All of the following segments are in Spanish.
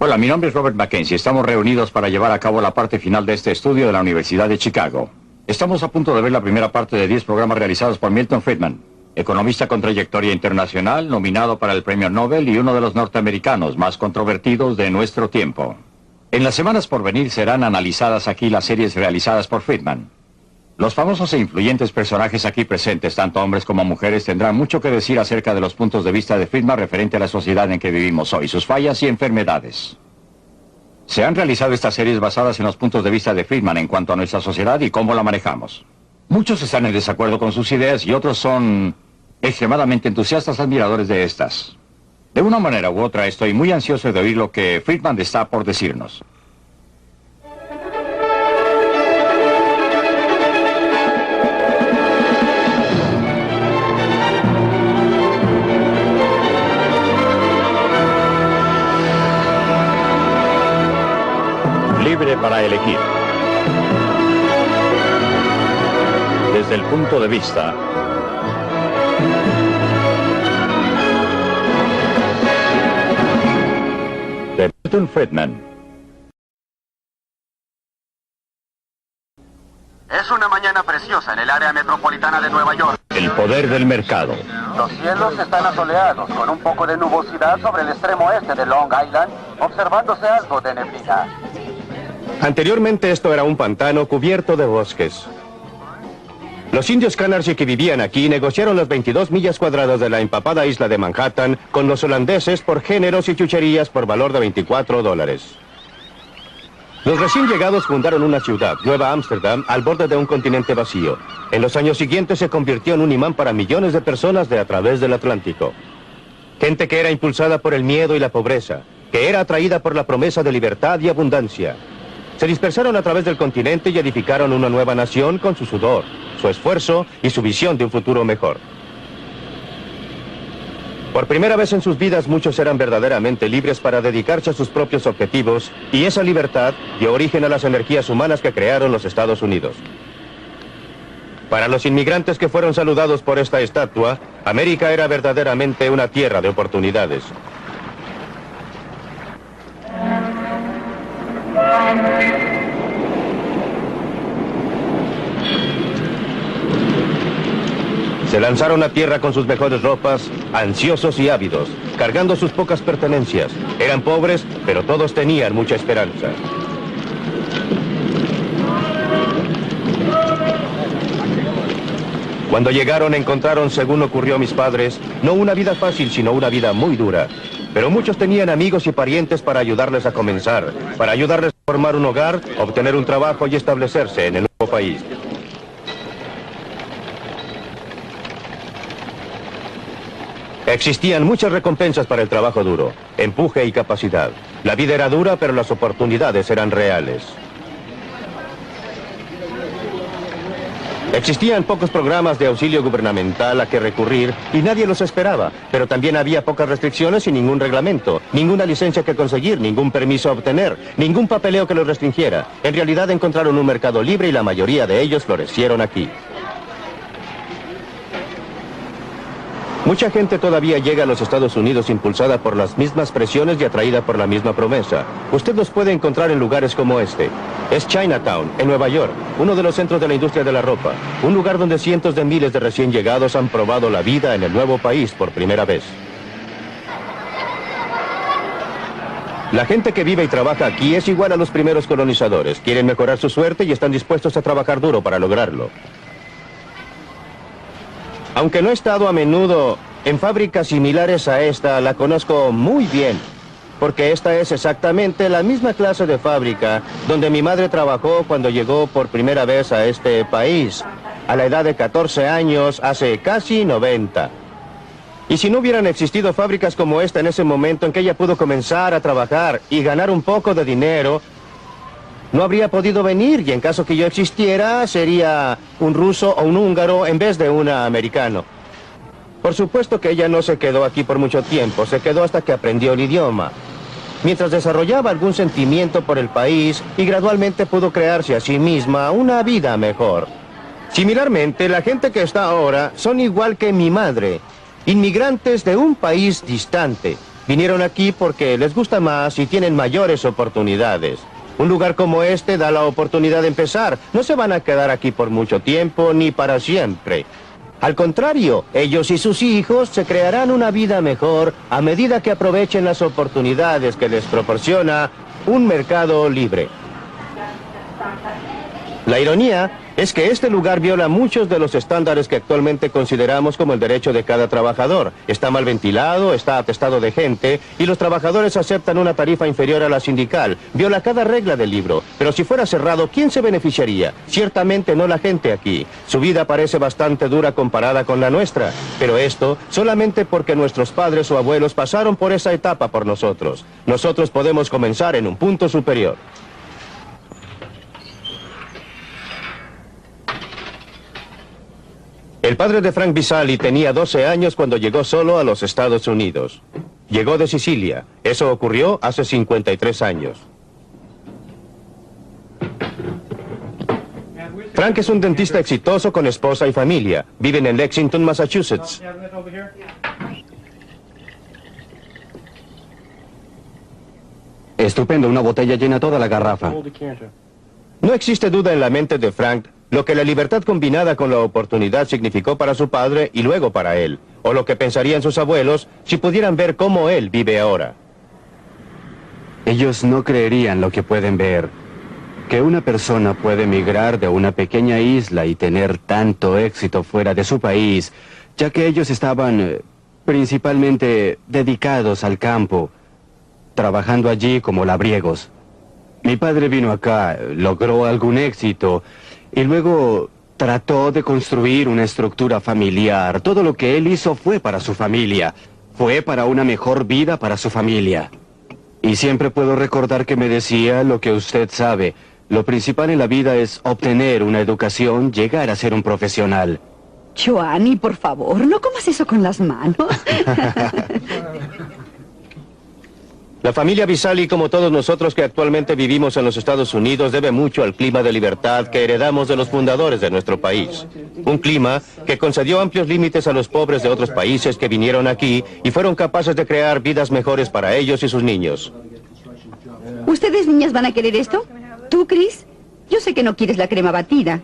Hola, mi nombre es Robert Mackenzie. Estamos reunidos para llevar a cabo la parte final de este estudio de la Universidad de Chicago. Estamos a punto de ver la primera parte de 10 programas realizados por Milton Friedman, economista con trayectoria internacional, nominado para el Premio Nobel y uno de los norteamericanos más controvertidos de nuestro tiempo. En las semanas por venir serán analizadas aquí las series realizadas por Friedman. Los famosos e influyentes personajes aquí presentes, tanto hombres como mujeres, tendrán mucho que decir acerca de los puntos de vista de Friedman referente a la sociedad en que vivimos hoy, sus fallas y enfermedades. Se han realizado estas series basadas en los puntos de vista de Friedman en cuanto a nuestra sociedad y cómo la manejamos. Muchos están en desacuerdo con sus ideas y otros son extremadamente entusiastas admiradores de estas. De una manera u otra, estoy muy ansioso de oír lo que Friedman está por decirnos. Libre para elegir. Desde el punto de vista de Milton Friedman. Es una mañana preciosa en el área metropolitana de Nueva York. El poder del mercado. Los cielos están asoleados, con un poco de nubosidad sobre el extremo oeste de Long Island, observándose algo de neblina. Anteriormente esto era un pantano cubierto de bosques. Los indios Canarsie que vivían aquí negociaron las 22 millas cuadradas de la empapada isla de Manhattan con los holandeses por géneros y chucherías por valor de $24. Los recién llegados fundaron una ciudad, Nueva Ámsterdam, al borde de un continente vacío. En los años siguientes se convirtió en un imán para millones de personas de a través del Atlántico. Gente que era impulsada por el miedo y la pobreza, que era atraída por la promesa de libertad y abundancia. Se dispersaron a través del continente y edificaron una nueva nación con su sudor, su esfuerzo y su visión de un futuro mejor. Por primera vez en sus vidas muchos eran verdaderamente libres para dedicarse a sus propios objetivos y esa libertad dio origen a las energías humanas que crearon los Estados Unidos. Para los inmigrantes que fueron saludados por esta estatua, América era verdaderamente una tierra de oportunidades. Se lanzaron a tierra con sus mejores ropas, ansiosos y ávidos, cargando sus pocas pertenencias. Eran pobres, pero todos tenían mucha esperanza. Cuando llegaron encontraron, según ocurrió a mis padres, no una vida fácil, sino una vida muy dura. Pero muchos tenían amigos y parientes para ayudarles a comenzar, para ayudarles a formar un hogar, obtener un trabajo y establecerse en el nuevo país. Existían muchas recompensas para el trabajo duro, empuje y capacidad. La vida era dura, pero las oportunidades eran reales. Existían pocos programas de auxilio gubernamental a que recurrir y nadie los esperaba, pero también había pocas restricciones y ningún reglamento, ninguna licencia que conseguir, ningún permiso a obtener, ningún papeleo que los restringiera. En realidad encontraron un mercado libre y la mayoría de ellos florecieron aquí. Mucha gente todavía llega a los Estados Unidos impulsada por las mismas presiones y atraída por la misma promesa. Usted los puede encontrar en lugares como este. Es Chinatown, en Nueva York, uno de los centros de la industria de la ropa. Un lugar donde cientos de miles de recién llegados han probado la vida en el nuevo país por primera vez. La gente que vive y trabaja aquí es igual a los primeros colonizadores. Quieren mejorar su suerte y están dispuestos a trabajar duro para lograrlo. Aunque no he estado a menudo en fábricas similares a esta, la conozco muy bien, porque esta es exactamente la misma clase de fábrica donde mi madre trabajó cuando llegó por primera vez a este país, a la edad de 14 años, hace casi 90. Y si no hubieran existido fábricas como esta en ese momento en que ella pudo comenzar a trabajar y ganar un poco de dinero, no habría podido venir, y en caso que yo existiera, sería un ruso o un húngaro en vez de un americano. Por supuesto que ella no se quedó aquí por mucho tiempo, se quedó hasta que aprendió el idioma. Mientras desarrollaba algún sentimiento por el país y gradualmente pudo crearse a sí misma una vida mejor. Similarmente, la gente que está ahora son igual que mi madre, inmigrantes de un país distante. Vinieron aquí porque les gusta más y tienen mayores oportunidades. Un lugar como este da la oportunidad de empezar. No se van a quedar aquí por mucho tiempo ni para siempre. Al contrario, ellos y sus hijos se crearán una vida mejor a medida que aprovechen las oportunidades que les proporciona un mercado libre. La ironía es que este lugar viola muchos de los estándares que actualmente consideramos como el derecho de cada trabajador. Está mal ventilado, está atestado de gente y los trabajadores aceptan una tarifa inferior a la sindical. Viola cada regla del libro. Pero si fuera cerrado, ¿quién se beneficiaría? Ciertamente no la gente aquí. Su vida parece bastante dura comparada con la nuestra. Pero esto solamente porque nuestros padres o abuelos pasaron por esa etapa por nosotros. Nosotros podemos comenzar en un punto superior. El padre de Frank Visali tenía 12 años cuando llegó solo a los Estados Unidos. Llegó de Sicilia. Eso ocurrió hace 53 años. Frank es un dentista exitoso con esposa y familia. Viven en Lexington, Massachusetts. Estupendo, una botella llena toda la garrafa. No existe duda en la mente de Frank lo que la libertad combinada con la oportunidad significó para su padre y luego para él, o lo que pensarían sus abuelos si pudieran ver cómo él vive ahora. Ellos no creerían lo que pueden ver. Que una persona puede emigrar de una pequeña isla y tener tanto éxito fuera de su país, ya que ellos estaban principalmente dedicados al campo, trabajando allí como labriegos. Mi padre vino acá, logró algún éxito, y luego trató de construir una estructura familiar. Todo lo que él hizo fue para su familia. Fue para una mejor vida para su familia. Y siempre puedo recordar que me decía lo que usted sabe. Lo principal en la vida es obtener una educación, llegar a ser un profesional. Joanny, por favor, no comas eso con las manos. La familia Visali, como todos nosotros que actualmente vivimos en los Estados Unidos, debe mucho al clima de libertad que heredamos de los fundadores de nuestro país. Un clima que concedió amplios límites a los pobres de otros países que vinieron aquí y fueron capaces de crear vidas mejores para ellos y sus niños. ¿Ustedes, niñas, van a querer esto? ¿Tú, Chris? Yo sé que no quieres la crema batida.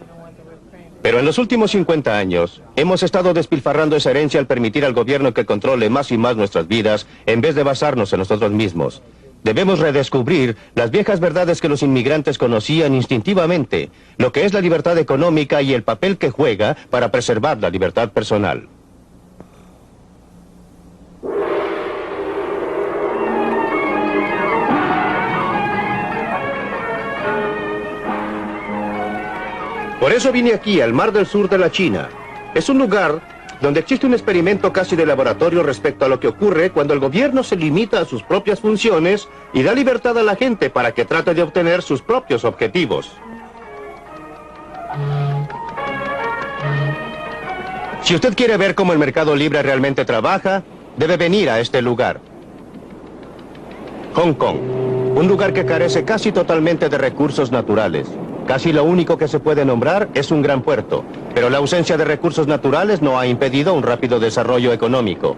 Pero en los últimos 50 años, hemos estado despilfarrando esa herencia al permitir al gobierno que controle más y más nuestras vidas, en vez de basarnos en nosotros mismos. Debemos redescubrir las viejas verdades que los inmigrantes conocían instintivamente, lo que es la libertad económica y el papel que juega para preservar la libertad personal. Por eso vine aquí, al Mar del Sur de la China. Es un lugar donde existe un experimento casi de laboratorio respecto a lo que ocurre cuando el gobierno se limita a sus propias funciones y da libertad a la gente para que trate de obtener sus propios objetivos. Si usted quiere ver cómo el mercado libre realmente trabaja, debe venir a este lugar. Hong Kong, un lugar que carece casi totalmente de recursos naturales. Casi lo único que se puede nombrar es un gran puerto, pero la ausencia de recursos naturales no ha impedido un rápido desarrollo económico.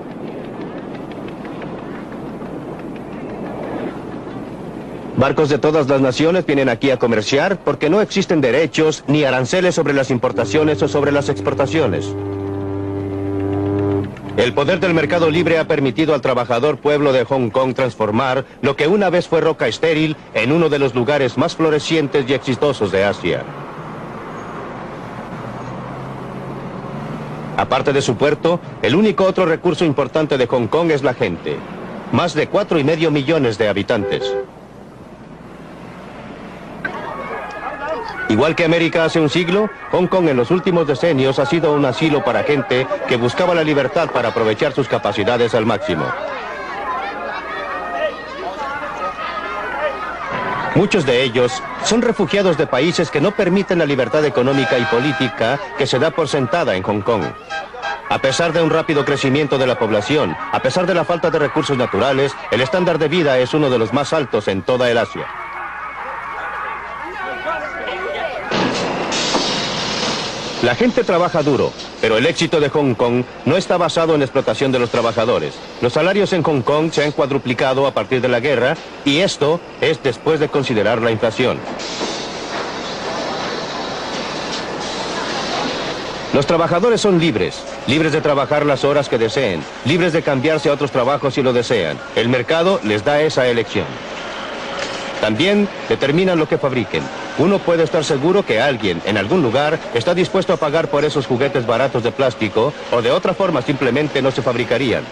Barcos de todas las naciones vienen aquí a comerciar porque no existen derechos ni aranceles sobre las importaciones o sobre las exportaciones. El poder del mercado libre ha permitido al trabajador pueblo de Hong Kong transformar lo que una vez fue roca estéril en uno de los lugares más florecientes y exitosos de Asia. Aparte de su puerto, el único otro recurso importante de Hong Kong es la gente. Más de 4,5 millones de habitantes. Igual que América hace un siglo, Hong Kong en los últimos decenios ha sido un asilo para gente que buscaba la libertad para aprovechar sus capacidades al máximo. Muchos de ellos son refugiados de países que no permiten la libertad económica y política que se da por sentada en Hong Kong. A pesar de un rápido crecimiento de la población, a pesar de la falta de recursos naturales, el estándar de vida es uno de los más altos en toda el Asia. La gente trabaja duro, pero el éxito de Hong Kong no está basado en la explotación de los trabajadores. Los salarios en Hong Kong se han cuadruplicado a partir de la guerra, y esto es después de considerar la inflación. Los trabajadores son libres, libres de trabajar las horas que deseen, libres de cambiarse a otros trabajos si lo desean. El mercado les da esa elección. También determinan lo que fabriquen. Uno puede estar seguro que alguien, en algún lugar, está dispuesto a pagar por esos juguetes baratos de plástico, o de otra forma simplemente no se fabricarían.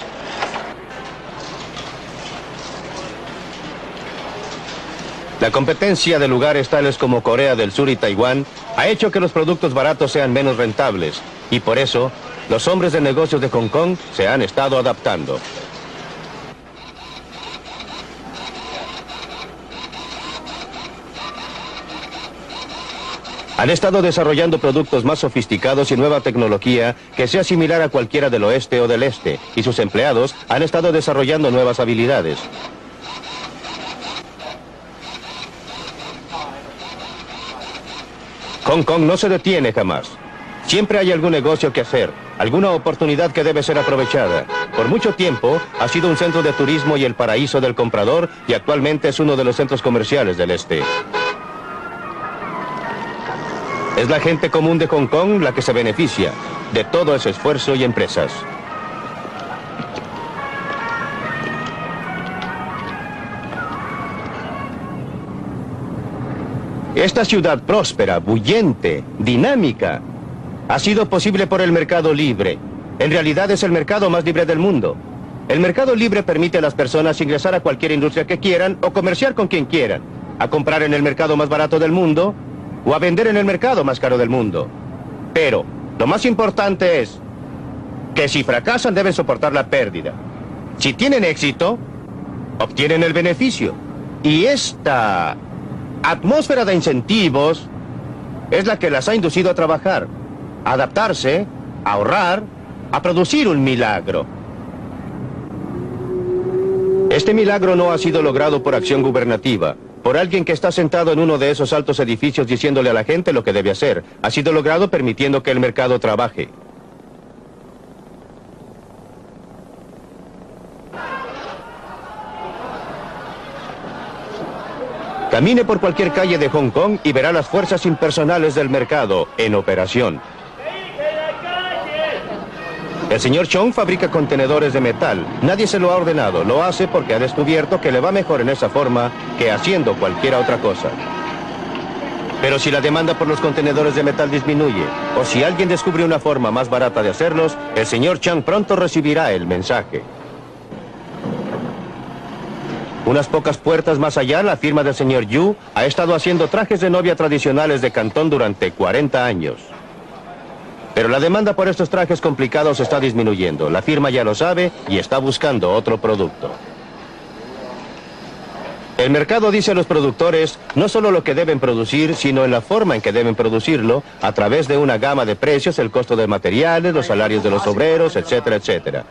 La competencia de lugares tales como Corea del Sur y Taiwán ha hecho que los productos baratos sean menos rentables, y por eso, los hombres de negocios de Hong Kong se han estado adaptando. Han estado desarrollando productos más sofisticados y nueva tecnología que sea similar a cualquiera del oeste o del este, y sus empleados han estado desarrollando nuevas habilidades. Hong Kong no se detiene jamás. Siempre hay algún negocio que hacer, alguna oportunidad que debe ser aprovechada. Por mucho tiempo ha sido un centro de turismo y el paraíso del comprador, y actualmente es uno de los centros comerciales del este. Es la gente común de Hong Kong la que se beneficia de todo ese esfuerzo y empresas. Esta ciudad próspera, bullente, dinámica, ha sido posible por el mercado libre. En realidad es el mercado más libre del mundo. El mercado libre permite a las personas ingresar a cualquier industria que quieran o comerciar con quien quieran, a comprar en el mercado más barato del mundo o a vender en el mercado más caro del mundo. Pero lo más importante es que si fracasan deben soportar la pérdida. Si tienen éxito, obtienen el beneficio. Y esta atmósfera de incentivos es la que las ha inducido a trabajar, a adaptarse, a ahorrar, a producir un milagro. Este milagro no ha sido logrado por acción gubernativa, por alguien que está sentado en uno de esos altos edificios diciéndole a la gente lo que debe hacer. Ha sido logrado permitiendo que el mercado trabaje. Camine por cualquier calle de Hong Kong y verá las fuerzas impersonales del mercado en operación. El señor Chong fabrica contenedores de metal. Nadie se lo ha ordenado. Lo hace porque ha descubierto que le va mejor en esa forma que haciendo cualquier otra cosa. Pero si la demanda por los contenedores de metal disminuye, o si alguien descubre una forma más barata de hacerlos, el señor Chang pronto recibirá el mensaje. Unas pocas puertas más allá, la firma del señor Yu ha estado haciendo trajes de novia tradicionales de Cantón durante 40 años. Pero la demanda por estos trajes complicados está disminuyendo. La firma ya lo sabe y está buscando otro producto. El mercado dice a los productores no solo lo que deben producir, sino en la forma en que deben producirlo, a través de una gama de precios, el costo de materiales, los salarios de los obreros, etcétera, etcétera.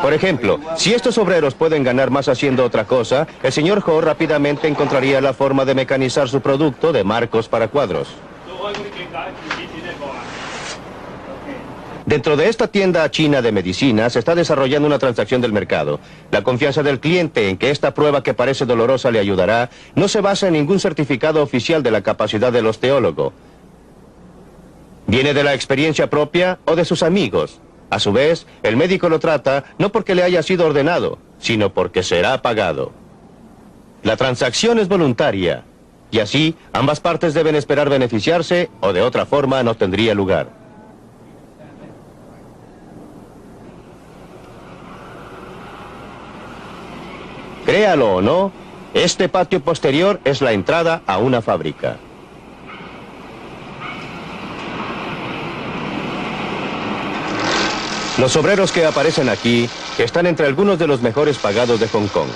Por ejemplo, si estos obreros pueden ganar más haciendo otra cosa, el señor Ho rápidamente encontraría la forma de mecanizar su producto de marcos para cuadros. Dentro de esta tienda china de medicinas se está desarrollando una transacción del mercado. La confianza del cliente en que esta prueba que parece dolorosa le ayudará no se basa en ningún certificado oficial de la capacidad del osteólogo. Viene de la experiencia propia o de sus amigos. A su vez, el médico lo trata no porque le haya sido ordenado, sino porque será pagado. La transacción es voluntaria, y así ambas partes deben esperar beneficiarse o de otra forma no tendría lugar. Créalo o no, este patio posterior es la entrada a una fábrica. Los obreros que aparecen aquí están entre algunos de los mejores pagados de Hong Kong.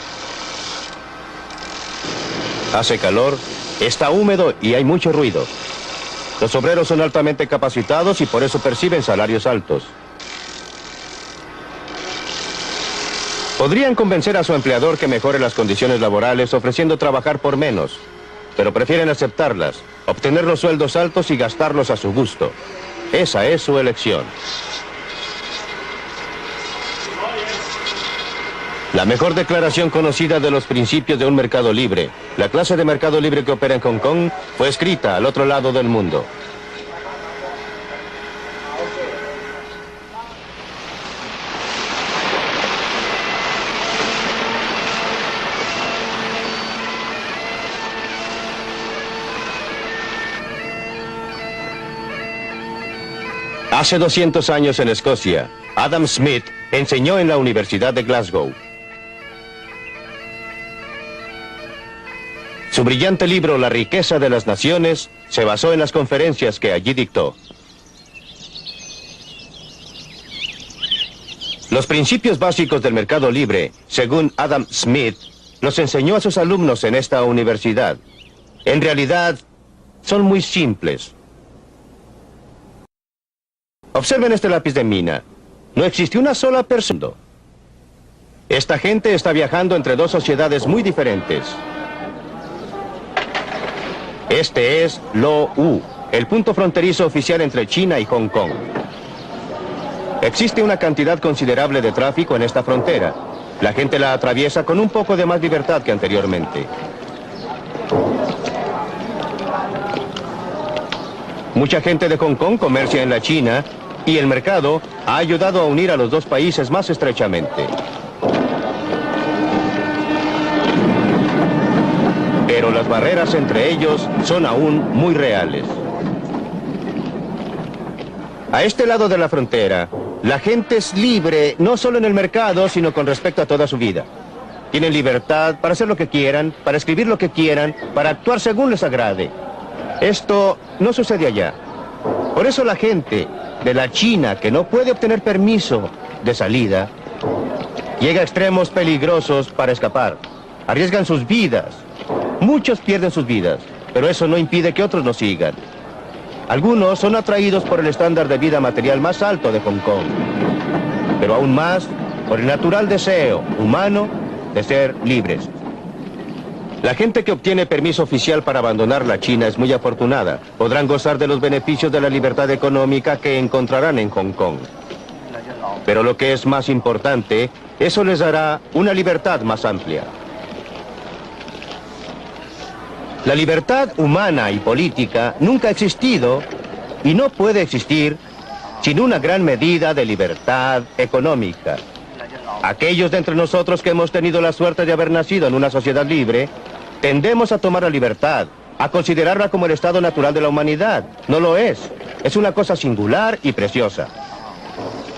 Hace calor, está húmedo y hay mucho ruido. Los obreros son altamente capacitados y por eso perciben salarios altos. Podrían convencer a su empleador que mejore las condiciones laborales ofreciendo trabajar por menos. pero prefieren aceptarlas, obtener los sueldos altos y gastarlos a su gusto. Esa es su elección. La mejor declaración conocida de los principios de un mercado libre, la clase de mercado libre que opera en Hong Kong, fue escrita al otro lado del mundo. Hace 200 años en Escocia, Adam Smith enseñó en la Universidad de Glasgow. Su brillante libro La riqueza de las naciones se basó en las conferencias que allí dictó. Los principios básicos del mercado libre, según Adam Smith, los enseñó a sus alumnos en esta universidad. En realidad, son muy simples. Observen este lápiz de mina. No existe una sola persona. Esta gente está viajando entre dos sociedades muy diferentes. Este es Lo U, el punto fronterizo oficial entre China y Hong Kong. Existe una cantidad considerable de tráfico en esta frontera. La gente la atraviesa con un poco de más libertad que anteriormente. Mucha gente de Hong Kong comercia en la China y el mercado ha ayudado a unir a los dos países más estrechamente. Pero las barreras entre ellos son aún muy reales. A este lado de la frontera, la gente es libre no solo en el mercado, sino con respecto a toda su vida. Tienen libertad para hacer lo que quieran, para escribir lo que quieran, para actuar según les agrade. Esto no sucede allá. Por eso la gente de la China que no puede obtener permiso de salida llega a extremos peligrosos para escapar. Arriesgan sus vidas. Muchos pierden sus vidas, pero eso no impide que otros lo sigan. Algunos son atraídos por el estándar de vida material más alto de Hong Kong, pero aún más por el natural deseo humano de ser libres. La gente que obtiene permiso oficial para abandonar la China es muy afortunada. Podrán gozar de los beneficios de la libertad económica que encontrarán en Hong Kong. Pero lo que es más importante, eso les dará una libertad más amplia. La libertad humana y política nunca ha existido y no puede existir sin una gran medida de libertad económica. Aquellos de entre nosotros que hemos tenido la suerte de haber nacido en una sociedad libre, tendemos a tomar la libertad, a considerarla como el estado natural de la humanidad. No lo es. Es una cosa singular y preciosa.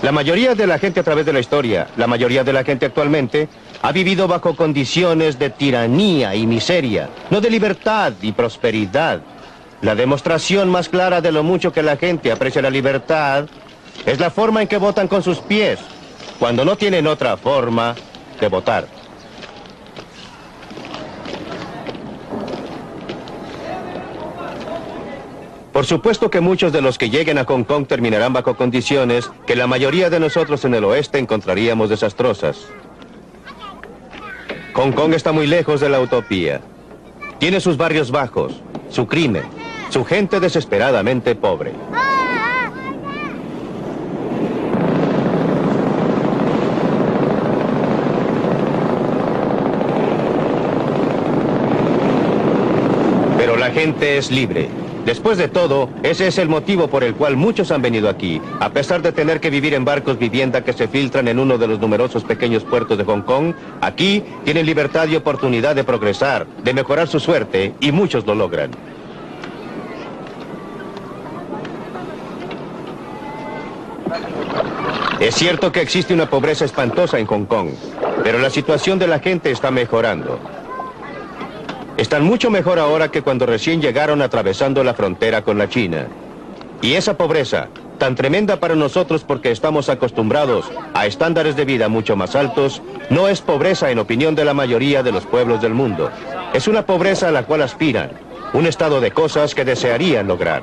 La mayoría de la gente a través de la historia, la mayoría de la gente actualmente, ha vivido bajo condiciones de tiranía y miseria, no de libertad y prosperidad. La demostración más clara de lo mucho que la gente aprecia la libertad es la forma en que votan con sus pies, cuando no tienen otra forma de votar. Por supuesto que muchos de los que lleguen a Hong Kong terminarán bajo condiciones que la mayoría de nosotros en el oeste encontraríamos desastrosas. Hong Kong está muy lejos de la utopía. Tiene sus barrios bajos, su crimen, su gente desesperadamente pobre. Pero la gente es libre. Después de todo, ese es el motivo por el cual muchos han venido aquí. A pesar de tener que vivir en barcos vivienda que se filtran en uno de los numerosos pequeños puertos de Hong Kong, aquí tienen libertad y oportunidad de progresar, de mejorar su suerte, y muchos lo logran. Es cierto que existe una pobreza espantosa en Hong Kong, pero la situación de la gente está mejorando. Están mucho mejor ahora que cuando recién llegaron atravesando la frontera con la China. Y esa pobreza, tan tremenda para nosotros porque estamos acostumbrados a estándares de vida mucho más altos, no es pobreza en opinión de la mayoría de los pueblos del mundo. Es una pobreza a la cual aspiran, un estado de cosas que desearían lograr.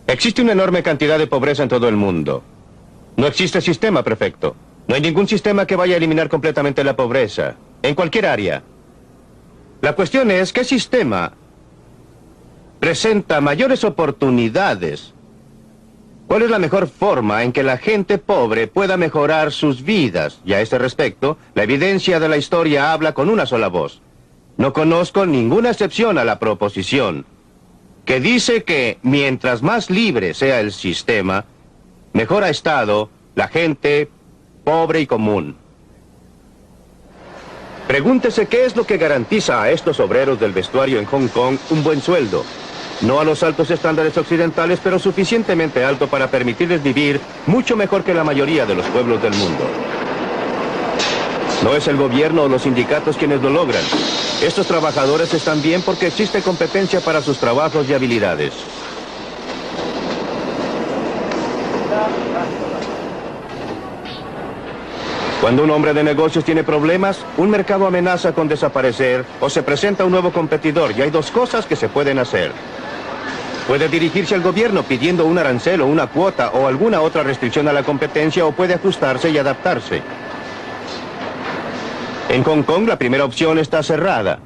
Existe una enorme cantidad de pobreza en todo el mundo. No existe sistema perfecto. No hay ningún sistema que vaya a eliminar completamente la pobreza, en cualquier área. La cuestión es, ¿qué sistema presenta mayores oportunidades? ¿Cuál es la mejor forma en que la gente pobre pueda mejorar sus vidas? Y a este respecto, la evidencia de la historia habla con una sola voz. No conozco ninguna excepción a la proposición, que dice que mientras más libre sea el sistema, mejor ha estado la gente pobre y común. Pregúntese qué es lo que garantiza a estos obreros del vestuario en Hong Kong un buen sueldo. No a los altos estándares occidentales, pero suficientemente alto para permitirles vivir mucho mejor que la mayoría de los pueblos del mundo. No es el gobierno o los sindicatos quienes lo logran. Estos trabajadores están bien porque existe competencia para sus trabajos y habilidades. Cuando un hombre de negocios tiene problemas, un mercado amenaza con desaparecer o se presenta un nuevo competidor y hay dos cosas que se pueden hacer. Puede dirigirse al gobierno pidiendo un arancel o una cuota o alguna otra restricción a la competencia o puede ajustarse y adaptarse. En Hong Kong la primera opción está cerrada.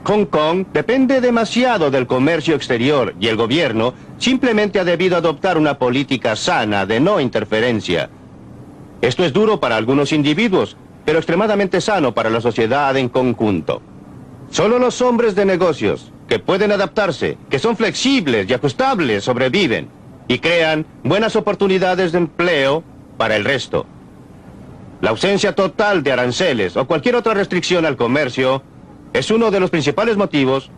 Hong Kong depende demasiado del comercio exterior y el gobierno simplemente ha debido adoptar una política sana de no interferencia. Esto es duro para algunos individuos, pero extremadamente sano para la sociedad en conjunto. Solo los hombres de negocios que pueden adaptarse, que son flexibles y ajustables, sobreviven y crean buenas oportunidades de empleo para el resto. La ausencia total de aranceles o cualquier otra restricción al comercio es uno de los principales motivos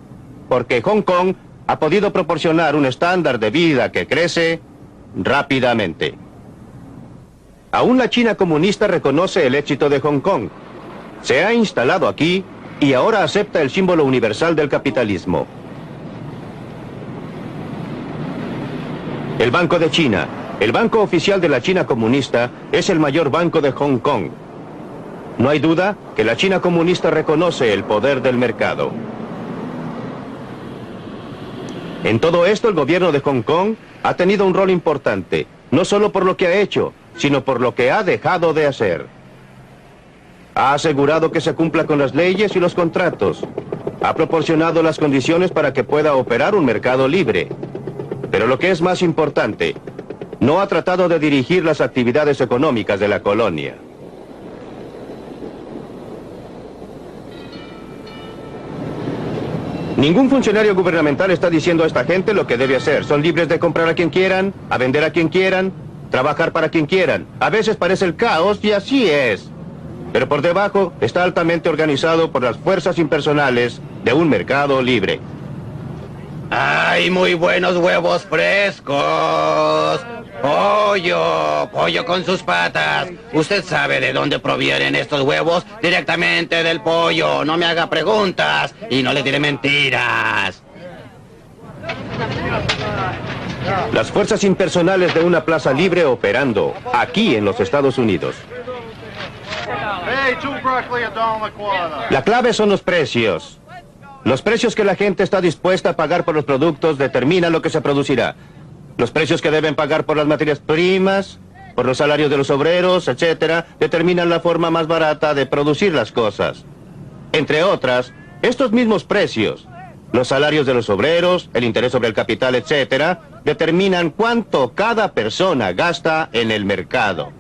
porque Hong Kong ha podido proporcionar un estándar de vida que crece rápidamente. Aún la China comunista reconoce el éxito de Hong Kong. Se ha instalado aquí y ahora acepta el símbolo universal del capitalismo. El Banco de China, el banco oficial de la China comunista, es el mayor banco de Hong Kong. No hay duda que la China comunista reconoce el poder del mercado. En todo esto, el gobierno de Hong Kong ha tenido un rol importante, no solo por lo que ha hecho, sino por lo que ha dejado de hacer. Ha asegurado que se cumpla con las leyes y los contratos. Ha proporcionado las condiciones para que pueda operar un mercado libre. Pero lo que es más importante, no ha tratado de dirigir las actividades económicas de la colonia. Ningún funcionario gubernamental está diciendo a esta gente lo que debe hacer. Son libres de comprar a quien quieran, a vender a quien quieran, trabajar para quien quieran. A veces parece el caos y así es. Pero por debajo está altamente organizado por las fuerzas impersonales de un mercado libre. ¡Ay, muy buenos huevos frescos! Pollo con sus patas. ¿Usted sabe de dónde provienen estos huevos? Directamente del pollo. No me haga preguntas y no le diré mentiras. Las fuerzas impersonales de una plaza libre operando aquí en los Estados Unidos. La clave son los precios. Los precios que la gente está dispuesta a pagar por los productos determinan lo que se producirá. Los precios que deben pagar por las materias primas, por los salarios de los obreros, etcétera, determinan la forma más barata de producir las cosas. Entre otras, estos mismos precios, los salarios de los obreros, el interés sobre el capital, etcétera, determinan cuánto cada persona gasta en el mercado.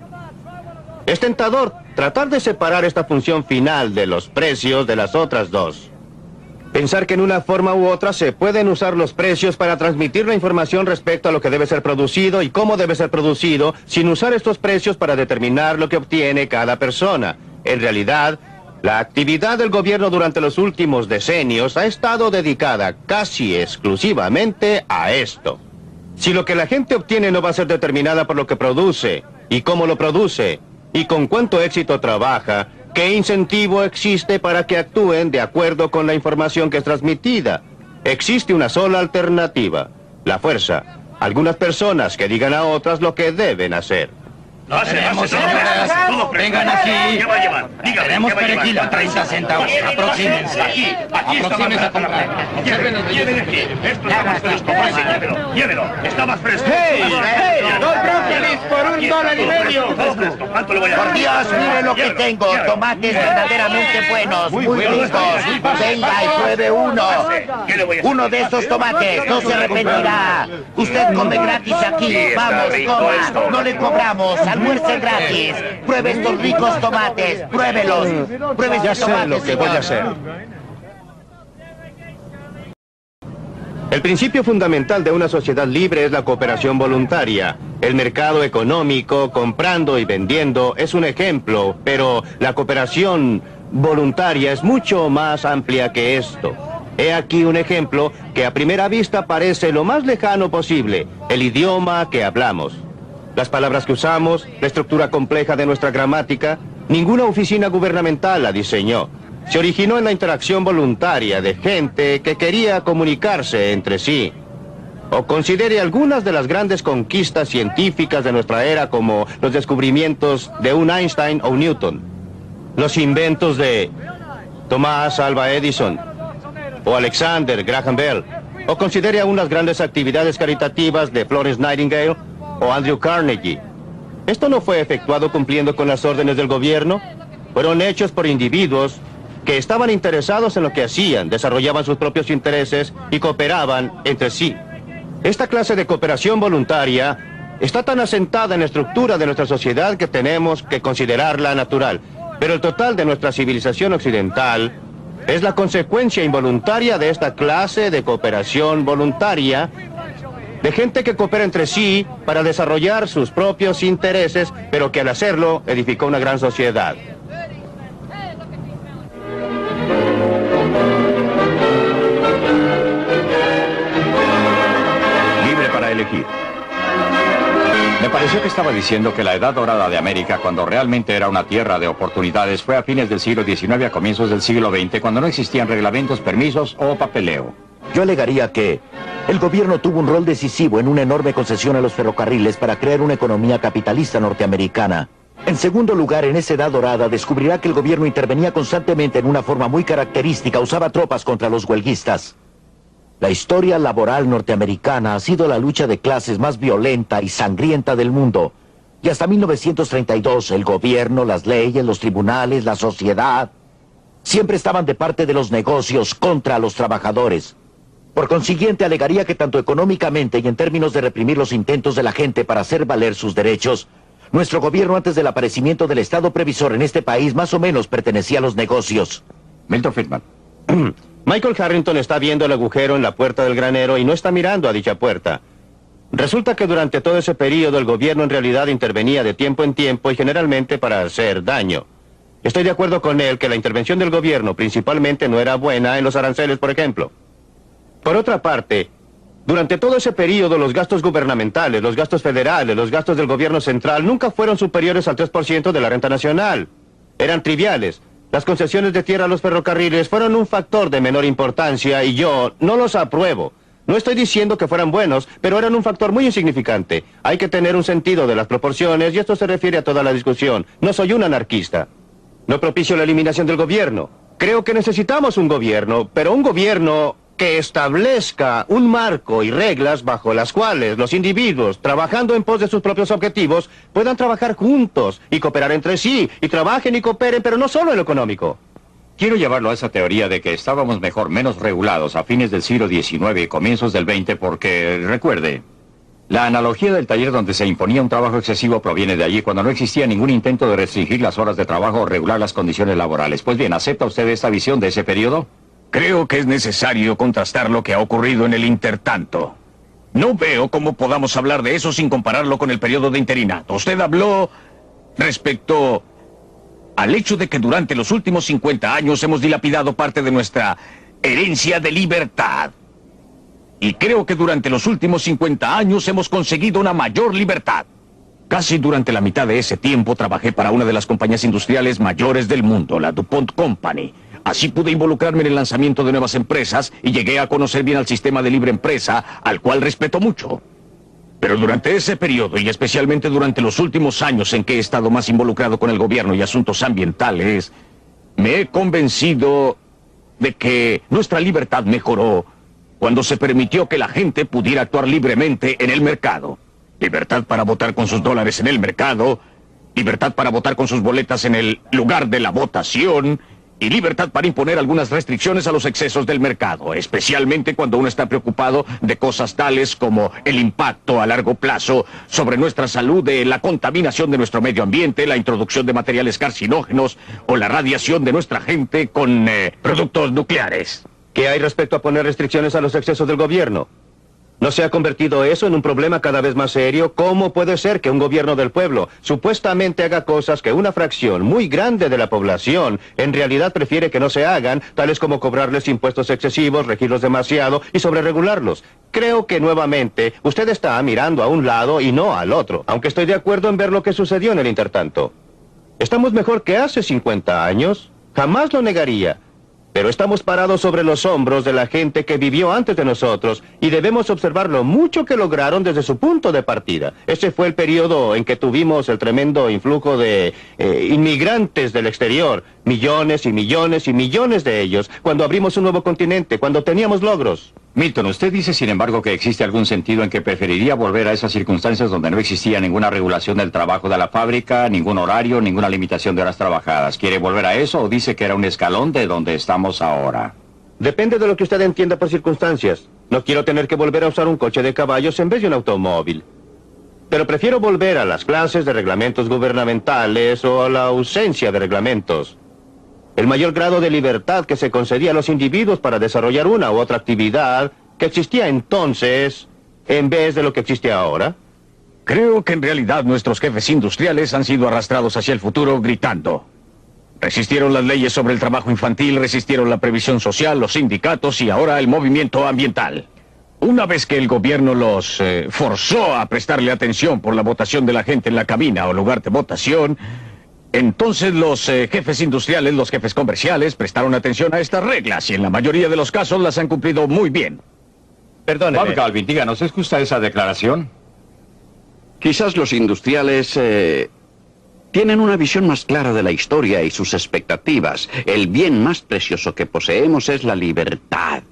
Es tentador tratar de separar esta función final de los precios de las otras dos. Pensar que en una forma u otra se pueden usar los precios para transmitir la información respecto a lo que debe ser producido y cómo debe ser producido, sin usar estos precios para determinar lo que obtiene cada persona. En realidad, la actividad del gobierno durante los últimos decenios ha estado dedicada casi exclusivamente a esto. Si lo que la gente obtiene no va a ser determinada por lo que produce, y cómo lo produce, y con cuánto éxito trabaja, ¿qué incentivo existe para que actúen de acuerdo con la información que es transmitida? Existe una sola alternativa, la fuerza. Algunas personas que digan a otras lo que deben hacer. Tenemos, señoras, vengan aquí. ¿Qué va a llevar? Dígame, Tenemos ¿qué va a llevar? perejil a 30 centavos. Aproxímense. Aquí Aproxímense a está más comprar. fresco. Llévele aquí. Esto está más fresco. Llévelo. Está más fresco. ¡Hey! ¡Hey! ¡Dos brócolis por $1.50! ¿Cuánto le voy a dar? Por Dios, mire lo que tengo. Tomates verdaderamente buenos, muy ricos. Venga y pruebe uno. ¿Qué le voy a hacer? Uno de estos tomates, no se arrepentirá. Usted come gratis aquí. Vamos, coma. No le cobramos. Almuerce gratis. Pruebe estos ricos tomates. Pruébelos. Pruebe Ya estos sé tomates, lo que voy a hacer. El principio fundamental de una sociedad libre es la cooperación voluntaria. El mercado económico, comprando y vendiendo, es un ejemplo, pero la cooperación voluntaria es mucho más amplia que esto. He aquí un ejemplo que a primera vista parece lo más lejano posible: el idioma que hablamos. Las palabras que usamos, la estructura compleja de nuestra gramática, ninguna oficina gubernamental la diseñó. Se originó en la interacción voluntaria de gente que quería comunicarse entre sí. O considere algunas de las grandes conquistas científicas de nuestra era, como los descubrimientos de un Einstein o un Newton, los inventos de Thomas Alva Edison o Alexander Graham Bell, o considere aún las grandes actividades caritativas de Florence Nightingale o Andrew Carnegie. Esto no fue efectuado cumpliendo con las órdenes del gobierno, fueron hechos por individuos que estaban interesados en lo que hacían, desarrollaban sus propios intereses y cooperaban entre sí. Esta clase de cooperación voluntaria está tan asentada en la estructura de nuestra sociedad que tenemos que considerarla natural. Pero el total de nuestra civilización occidental es la consecuencia involuntaria de esta clase de cooperación voluntaria, de gente que coopera entre sí para desarrollar sus propios intereses, pero que al hacerlo edificó una gran sociedad. Elegir. Me pareció que estaba diciendo que la edad dorada de América, cuando realmente era una tierra de oportunidades, fue a fines del siglo XIX a comienzos del siglo XX, cuando no existían reglamentos, permisos o papeleo. Yo alegaría que el gobierno tuvo un rol decisivo en una enorme concesión a los ferrocarriles para crear una economía capitalista norteamericana. En segundo lugar, en esa edad dorada descubrirá que el gobierno intervenía constantemente en una forma muy característica, usaba tropas contra los huelguistas. La historia laboral norteamericana ha sido la lucha de clases más violenta y sangrienta del mundo. Y hasta 1932, el gobierno, las leyes, los tribunales, la sociedad, siempre estaban de parte de los negocios contra los trabajadores. Por consiguiente, alegaría que tanto económicamente y en términos de reprimir los intentos de la gente para hacer valer sus derechos, nuestro gobierno antes del aparecimiento del Estado previsor en este país más o menos pertenecía a los negocios. Milton Friedman. Michael Harrington está viendo el agujero en la puerta del granero y no está mirando a dicha puerta. Resulta que durante todo ese periodo el gobierno en realidad intervenía de tiempo en tiempo y generalmente para hacer daño. Estoy de acuerdo con él que la intervención del gobierno principalmente no era buena en los aranceles, por ejemplo. Por otra parte, durante todo ese periodo los gastos gubernamentales, los gastos federales, los gastos del gobierno central nunca fueron superiores al 3% de la renta nacional. Eran triviales. Las concesiones de tierra a los ferrocarriles fueron un factor de menor importancia y yo no los apruebo. No estoy diciendo que fueran buenos, pero eran un factor muy insignificante. Hay que tener un sentido de las proporciones y esto se refiere a toda la discusión. No soy un anarquista. No propicio la eliminación del gobierno. Creo que necesitamos un gobierno, pero un gobierno que establezca un marco y reglas bajo las cuales los individuos, trabajando en pos de sus propios objetivos, puedan trabajar juntos y cooperar entre sí, y trabajen y cooperen, pero no solo en lo económico. Quiero llevarlo a esa teoría de que estábamos mejor, menos regulados a fines del siglo XIX y comienzos del XX porque, recuerde, la analogía del taller donde se imponía un trabajo excesivo proviene de allí cuando no existía ningún intento de restringir las horas de trabajo o regular las condiciones laborales. Pues bien, ¿acepta usted esta visión de ese periodo? Creo que es necesario contrastar lo que ha ocurrido en el intertanto. No veo cómo podamos hablar de eso sin compararlo con el periodo de interinato. Usted habló respecto al hecho de que durante los últimos 50 años hemos dilapidado parte de nuestra herencia de libertad. Y creo que durante los últimos 50 años hemos conseguido una mayor libertad. Casi durante la mitad de ese tiempo trabajé para una de las compañías industriales mayores del mundo, la DuPont Company. Así pude involucrarme en el lanzamiento de nuevas empresas y llegué a conocer bien al sistema de libre empresa, al cual respeto mucho. Pero durante ese periodo, y especialmente durante los últimos años en que he estado más involucrado con el gobierno y asuntos ambientales, me he convencido de que nuestra libertad mejoró cuando se permitió que la gente pudiera actuar libremente en el mercado. Libertad para votar con sus dólares en el mercado, libertad para votar con sus boletas en el lugar de la votación y libertad para imponer algunas restricciones a los excesos del mercado, especialmente cuando uno está preocupado de cosas tales como el impacto a largo plazo sobre nuestra salud de la contaminación de nuestro medio ambiente, la introducción de materiales carcinógenos o la radiación de nuestra gente con productos nucleares. ¿Qué hay respecto a poner restricciones a los excesos del gobierno? ¿No se ha convertido eso en un problema cada vez más serio? ¿Cómo puede ser que un gobierno del pueblo supuestamente haga cosas que una fracción muy grande de la población en realidad prefiere que no se hagan, tales como cobrarles impuestos excesivos, regirlos demasiado y sobreregularlos? Creo que nuevamente usted está mirando a un lado y no al otro, aunque estoy de acuerdo en ver lo que sucedió en el intertanto. ¿Estamos mejor que hace 50 años? Jamás lo negaría. Pero estamos parados sobre los hombros de la gente que vivió antes de nosotros y debemos observar lo mucho que lograron desde su punto de partida. Ese fue el periodo en que tuvimos el tremendo influjo de inmigrantes del exterior. Millones y millones y millones de ellos. Cuando abrimos un nuevo continente, cuando teníamos logros. Milton, usted dice, sin embargo, que existe algún sentido en que preferiría volver a esas circunstancias donde no existía ninguna regulación del trabajo de la fábrica, ningún horario, ninguna limitación de horas trabajadas. ¿Quiere volver a eso o dice que era un escalón de donde estamos ahora? Depende de lo que usted entienda por circunstancias. No quiero tener que volver a usar un coche de caballos en vez de un automóvil. Pero prefiero volver a las clases de reglamentos gubernamentales o a la ausencia de reglamentos. El mayor grado de libertad que se concedía a los individuos para desarrollar una u otra actividad que existía entonces en vez de lo que existe ahora. Creo que en realidad nuestros jefes industriales han sido arrastrados hacia el futuro gritando. Resistieron las leyes sobre el trabajo infantil, resistieron la previsión social, los sindicatos y ahora el movimiento ambiental. Una vez que el gobierno los forzó a prestarle atención por la votación de la gente en la cabina o lugar de votación, entonces los jefes industriales, los jefes comerciales, prestaron atención a estas reglas y en la mayoría de los casos las han cumplido muy bien. Perdóneme. Bob Galvin, díganos, ¿es justa esa declaración? Quizás los industriales tienen una visión más clara de la historia y sus expectativas. El bien más precioso que poseemos es la libertad.